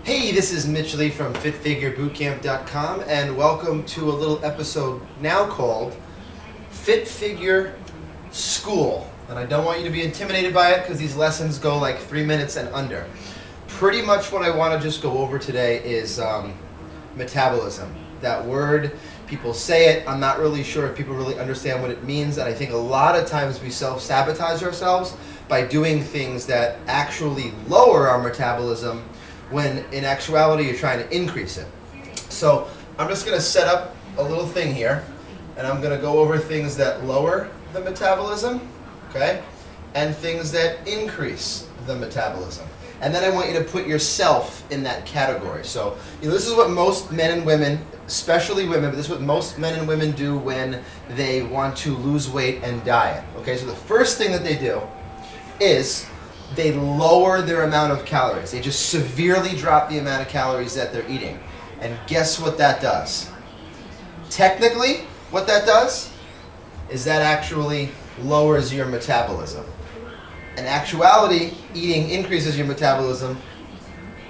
Hey, this is Mitch Lee from FitFigureBootcamp.com, and welcome to a little episode now called Fit Figure School. And I don't want you to be intimidated by it because these lessons go like 3 minutes and under. Pretty much what I want to just go over today is metabolism. That word, people say it, I'm not really sure if people really understand what it means, and I think a lot of times we self-sabotage ourselves by doing things that actually lower our metabolism when in actuality you're trying to increase it. So I'm just going to set up a little thing here, and I'm going to go over things that lower the metabolism, okay, and things that increase the metabolism. And then I want you to put yourself in that category. So this is what most men and women, especially women, but this is what most men and women do when they want to lose weight and diet. Okay, so the first thing that they do is they lower their amount of calories. They just severely drop the amount of calories that they're eating. And guess what that does? Technically, what that does is that actually lowers your metabolism. In actuality, eating increases your metabolism.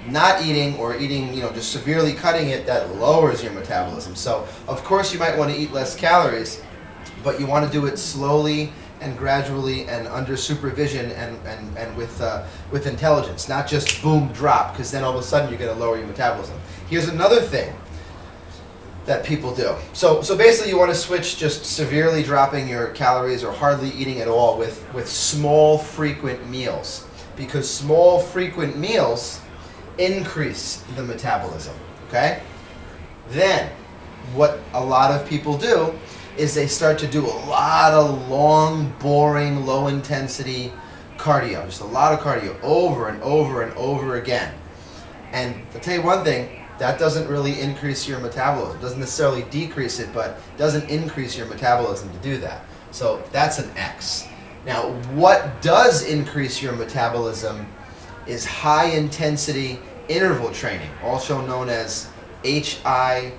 Not eating or eating, just severely cutting it, that lowers your metabolism. So, of course, you might want to eat less calories, but you want to do it slowly and gradually and under supervision and with intelligence, not just boom, drop, because then all of a sudden you're going to lower your metabolism. Here's another thing that people do. So basically you want to switch just severely dropping your calories or hardly eating at all with small, frequent meals, because small, frequent meals increase the metabolism, okay? Then what a lot of people do is they start to do a lot of long, boring, low-intensity cardio. Just a lot of cardio over and over and over again. And I'll tell you one thing, that doesn't really increase your metabolism. It doesn't necessarily decrease it, but doesn't increase your metabolism to do that. So that's an X. Now, what does increase your metabolism is high-intensity interval training, also known as HIIT,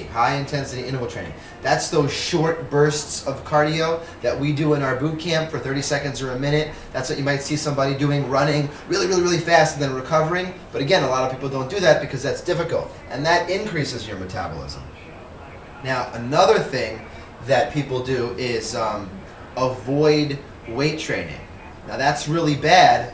high-intensity interval training. That's those short bursts of cardio that we do in our boot camp for 30 seconds or a minute. That's what you might see somebody doing, running really, really, really fast and then recovering. But again, a lot of people don't do that because that's difficult, and that increases your metabolism. Now, another thing that people do is avoid weight training. Now, that's really bad,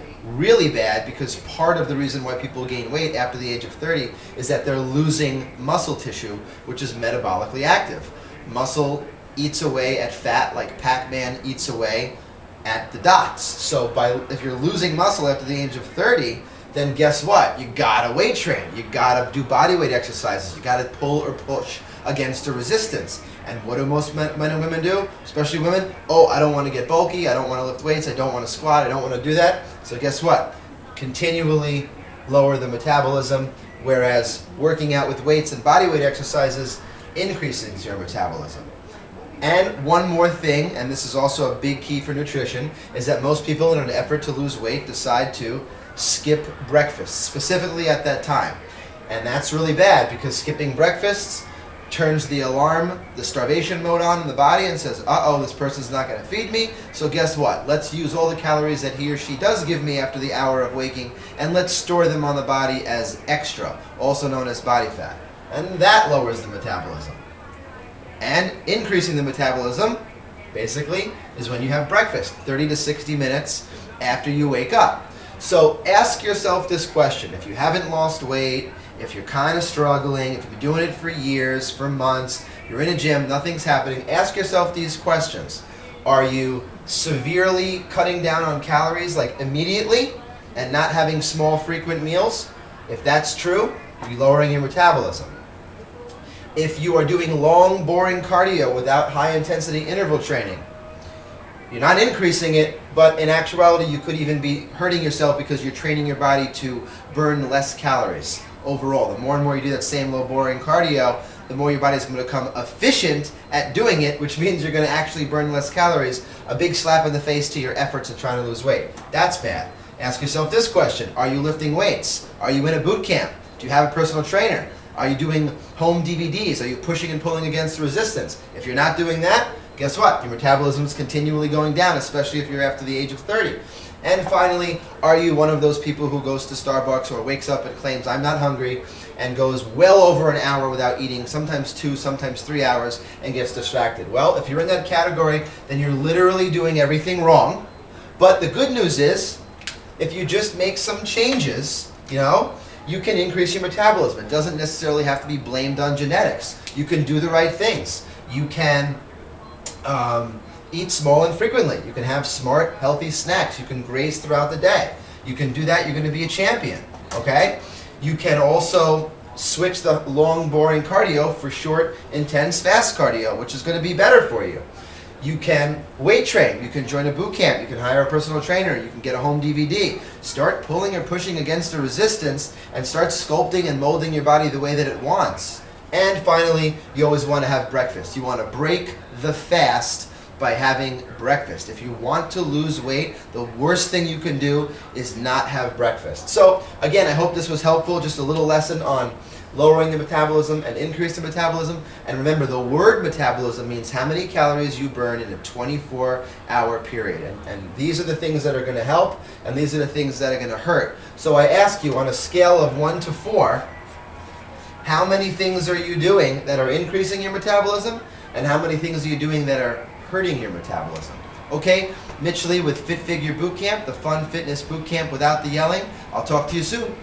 because part of the reason why people gain weight after the age of 30 is that they're losing muscle tissue, which is metabolically active. Muscle eats away at fat like Pac-Man eats away at the dots. So if you're losing muscle after the age of 30, then guess what? You gotta weight train. You gotta do body weight exercises. You gotta pull or push against a resistance. And what do most men and women do? Especially women, I don't want to get bulky, I don't want to lift weights, I don't want to squat, I don't want to do that. So guess what? Continually lower the metabolism, whereas working out with weights and body weight exercises increases your metabolism. And one more thing, and this is also a big key for nutrition, is that most people in an effort to lose weight decide to skip breakfast, specifically at that time. And that's really bad because skipping breakfasts turns the alarm, the starvation mode on in the body and says, this person's not going to feed me, so guess what? Let's use all the calories that he or she does give me after the hour of waking, and let's store them on the body as extra, also known as body fat. And that lowers the metabolism. And increasing the metabolism, basically, is when you have breakfast, 30 to 60 minutes after you wake up. So ask yourself this question. If you haven't lost weight, if you're kind of struggling, if you've been doing it for years, for months, you're in a gym, nothing's happening, ask yourself these questions. Are you severely cutting down on calories, like immediately, and not having small, frequent meals? If that's true, you're lowering your metabolism. If you are doing long, boring cardio without high-intensity interval training, you're not increasing it, but in actuality, you could even be hurting yourself because you're training your body to burn less calories. Overall, the more and more you do that same low boring cardio, the more your body's going to become efficient at doing it, which means you're going to actually burn less calories. A big slap in the face to your efforts of trying to lose weight. That's bad. Ask yourself this question. Are you lifting weights? Are you in a boot camp? Do you have a personal trainer? Are you doing home DVDs? Are you pushing and pulling against resistance? If you're not doing that, guess what? Your metabolism is continually going down, especially if you're after the age of 30. And finally, are you one of those people who goes to Starbucks or wakes up and claims, I'm not hungry, and goes well over an hour without eating, sometimes 2, sometimes 3 hours, and gets distracted? Well, if you're in that category, then you're literally doing everything wrong. But the good news is, if you just make some changes, you can increase your metabolism. It doesn't necessarily have to be blamed on genetics. You can do the right things. You can eat small and frequently. You can have smart, healthy snacks. You can graze throughout the day. You can do that, you're going to be a champion, okay? You can also switch the long, boring cardio for short, intense, fast cardio, which is going to be better for you. You can weight train. You can join a boot camp. You can hire a personal trainer. You can get a home DVD. Start pulling or pushing against the resistance and start sculpting and molding your body the way that it wants. And finally, you always want to have breakfast. You want to break the fast by having breakfast. If you want to lose weight, the worst thing you can do is not have breakfast. So again, I hope this was helpful. Just a little lesson on lowering the metabolism and increasing the metabolism. And remember, the word metabolism means how many calories you burn in a 24-hour period. And these are the things that are going to help, and these are the things that are going to hurt. So I ask you, on a scale of 1 to 4, how many things are you doing that are increasing your metabolism, and how many things are you doing that are hurting your metabolism? Okay, Mitch Lee with Fit Figure Boot Camp, the fun fitness boot camp without the yelling. I'll talk to you soon.